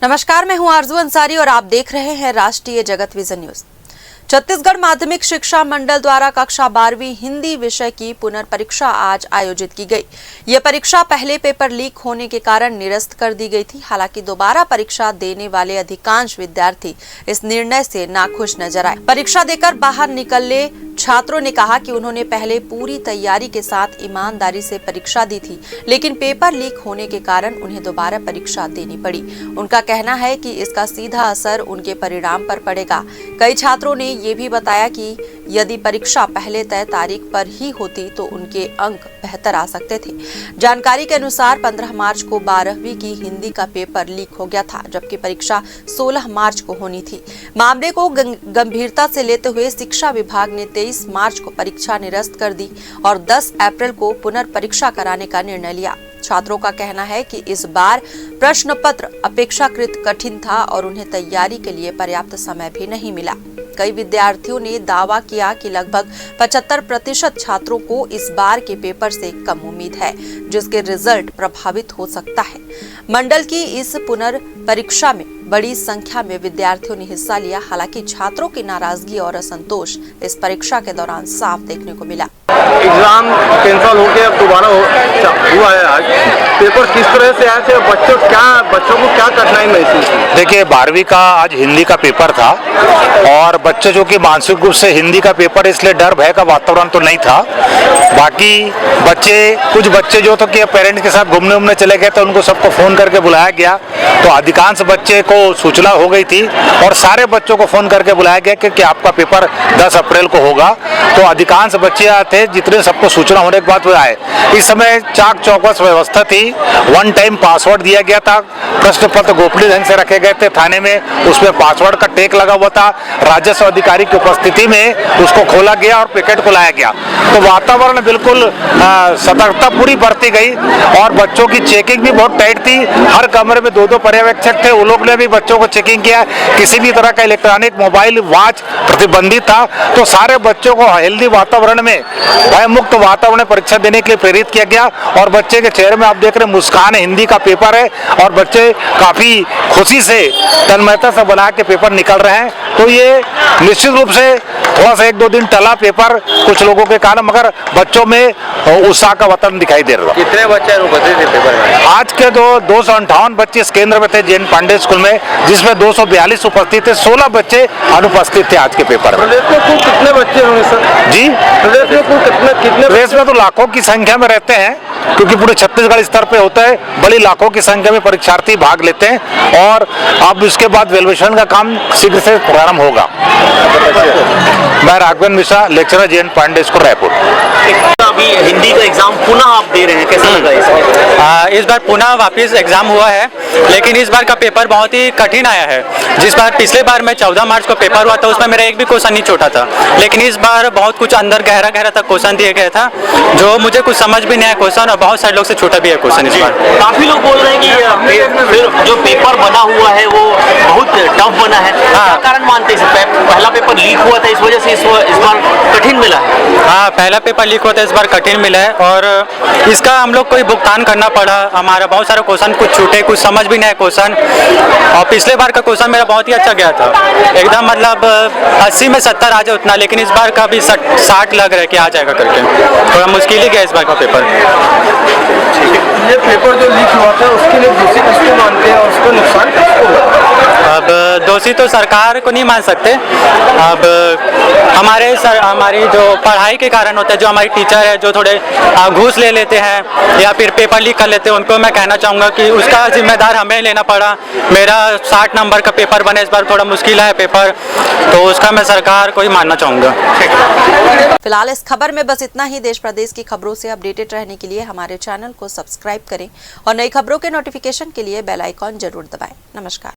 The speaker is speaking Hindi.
नमस्कार, मैं हूं आरजू अंसारी और आप देख रहे हैं राष्ट्रीय जगत विजन न्यूज। छत्तीसगढ़ माध्यमिक शिक्षा मंडल द्वारा कक्षा 12वीं हिंदी विषय की पुनर्परीक्षा आज आयोजित की गई। यह परीक्षा पहले पेपर लीक होने के कारण निरस्त कर दी गई थी। हालांकि दोबारा परीक्षा देने वाले अधिकांश विद्यार्थी इस निर्णय से नाखुश नजर आए। परीक्षा देकर बाहर निकले छात्रों ने कहा कि उन्होंने पहले पूरी तैयारी के साथ ईमानदारी से परीक्षा दी थी, लेकिन पेपर लीक होने के कारण उन्हें दोबारा परीक्षा देनी पड़ी। उनका कहना है कि इसका सीधा असर उनके परिणाम पर पड़ेगा। कई छात्रों ने ये भी बताया कि यदि परीक्षा पहले तय तारीख पर ही होती तो उनके अंक बेहतर आ सकते थे। जानकारी के अनुसार 15 मार्च को 12वीं की हिंदी का पेपर लीक हो गया था, जबकि परीक्षा 16 मार्च को होनी थी। मामले को गंभीरता से लेते हुए शिक्षा विभाग ने 23 मार्च को परीक्षा निरस्त कर दी और 10 अप्रैल को पुनर्परीक्षा कराने का निर्णय लिया। छात्रों का कहना है कि इस बार प्रश्न पत्र अपेक्षाकृत कठिन था और उन्हें तैयारी के लिए पर्याप्त समय भी नहीं मिला। कई विद्यार्थियों ने दावा किया कि लगभग 75% छात्रों को इस बार के पेपर से कम उम्मीद है, जिसके रिजल्ट प्रभावित हो सकता है। मंडल की इस पुनर्परीक्षा में बड़ी संख्या में विद्यार्थियों ने हिस्सा लिया। हालांकि छात्रों की नाराजगी और असंतोष इस परीक्षा के दौरान साफ देखने को मिला। एग्जाम कैंसिल होकर अब दोबारा हुआ है। आज पेपर किस तरह से आए थे, बच्चों को क्या कठिनाई महसूस हुई? देखिए, 12वीं का आज हिंदी का पेपर था और बच्चे जो कि मानसिक रूप से हिंदी का पेपर, इसलिए डर भय का वातावरण तो नहीं था। बाकी कुछ बच्चे जो तो कि पेरेंट्स के साथ घूमने चले गए तो उनको सबको फोन करके बुलाया गया, तो अधिकांश बच्चे को सूचना हो गई थी और सारे बच्चों को फोन करके बुलाया गया कि आपका पेपर 10 अप्रैल को होगा। तो अधिकांश बच्चे थे, जितने सबको सूचना होने के बाद वो आए। इस समय चाक चौकस व्यवस्था थी, 1 टाइम पासवर्ड दिया गया था, प्रश्न पत्र गोपनीय ढंग से रखे गए थे थाने में, उसमें पासवर्ड का टैग लगा हुआ था। राजस्व अधिकारी की उपस्थिति में उसको खोला गया और पैकेट को लाया गया। तो वातावरण बिल्कुल सतर्कता पूरी बरती गई और बच्चों की चेकिंग भी बहुत टाइट थी। हर कमरे में 2-2 पर्यवेक्षक थे, वो लोग ने भी बच्चों को चेकिंग किया। किसी भी तरह का इलेक्ट्रॉनिक मोबाइल वॉच प्रतिबंधित था। तो सारे बच्चों को हेल्दी वातावरण में, भय मुक्त वातावरण में परीक्षा देने के लिए प्रेरित किया गया और बच्चे के चेहरे में आप देख रहे मुस्कान है। हिंदी का पेपर है और बच्चे काफी खुशी से, तन्मयता से बना के पेपर निकल रहे हैं। तो ये निश्चित रूप से थोड़ा सा 1-2 दिन टला पेपर कुछ लोगों के कारण, मगर बच्चों में उत्साह का वातावरण दिखाई दे रहा है। कितने बच्चे उपस्थित थे पेपर में? आज के 258 बच्चे इस केंद्र में थे जैन पांडे स्कूल में, जिसमें 242 उपस्थित थे, 16 बच्चे अनुपस्थित थे आज के पेपर में। प्रदेश में कुल कितने बच्चे होंगे सर? जी, प्रदेश में कुल कितने प्रदेश में तो लाखों की संख्या में रहते हैं, क्योंकि पूरे छत्तीसगढ़ स्तर पे होता है। बड़ी लाखों की संख्या में परीक्षार्थी भाग लेते हैं और अब इसके बाद वैल्यूएशन का काम शीघ्र से प्रारंभ होगा। मैं राघवेंद्र मिश्रा, लेक्चरर जैन पांडे स्कूल, रायपुर। अभी हिंदी का एग्जाम पुनः आप दे रहे हैं, कैसा लगा इसमें? इस बार पुनः वापस एग्जाम हुआ है, लेकिन इस बार का पेपर बहुत ही कठिन आया है। जिस बार पिछले बार में 14 मार्च को पेपर हुआ था, उसमें मेरा एक भी क्वेश्चन नहीं छूटा था, लेकिन इस बार बहुत कुछ अंदर गहरा तक क्वेश्चन दिए गए था, जो मुझे कुछ समझ भी नहीं आया क्वेश्चन, और बहुत सारे लोग से छूटा भी है क्वेश्चन इस बार। काफी लोग बोल रहे हैं कि जो पेपर बना हुआ है वो बहुत टफ बना है। क्या कारण मानते हैं? पहला पेपर लीक हुआ था, इस वजह से इस बार कठिन मिला है। हाँ, पहला पेपर लीक हुआ था, इस बार कठिन मिला है और इसका हम लोग को ही भुगतान करना पड़ा। हमारा बहुत सारे क्वेश्चन कुछ छूटे, कुछ समझ भी नहीं आया क्वेश्चन। और पिछले बार का क्वेश्चन मेरा बहुत ही अच्छा गया था, एकदम मतलब 80 में 70 आ जाए उतना, लेकिन इस बार का भी 60 लग रहा है कि आ जाएगा करके। थोड़ा मुश्किल ही गया इस बार का पेपर। ये पेपर जो लीक हुआ था उसके लिए दोषी किसको मानते हैं और उसको नुकसान किसको हुआ? अब दोषी तो सरकार को नहीं मान सकते। अब हमारी जो पढ़ाई के कारण होता है, जो हमारी टीचर है जो थोड़े घूस ले लेते हैं या फिर पेपर लीक कर लेते हैं, उनको मैं कहना चाहूँगा कि उसका जिम्मेदार हमें लेना पड़ा। मेरा 60 नंबर का पेपर बने, इस बार थोड़ा मुश्किल है पेपर, तो उसका मैं सरकार को ही मानना चाहूँगा। फिलहाल इस खबर में बस इतना ही। देश प्रदेश की खबरों से अपडेटेड रहने के लिए हमारे चैनल को सब्सक्राइब करें और नई खबरों के नोटिफिकेशन के लिए बेल आइकॉन जरूर दबाएं। नमस्कार।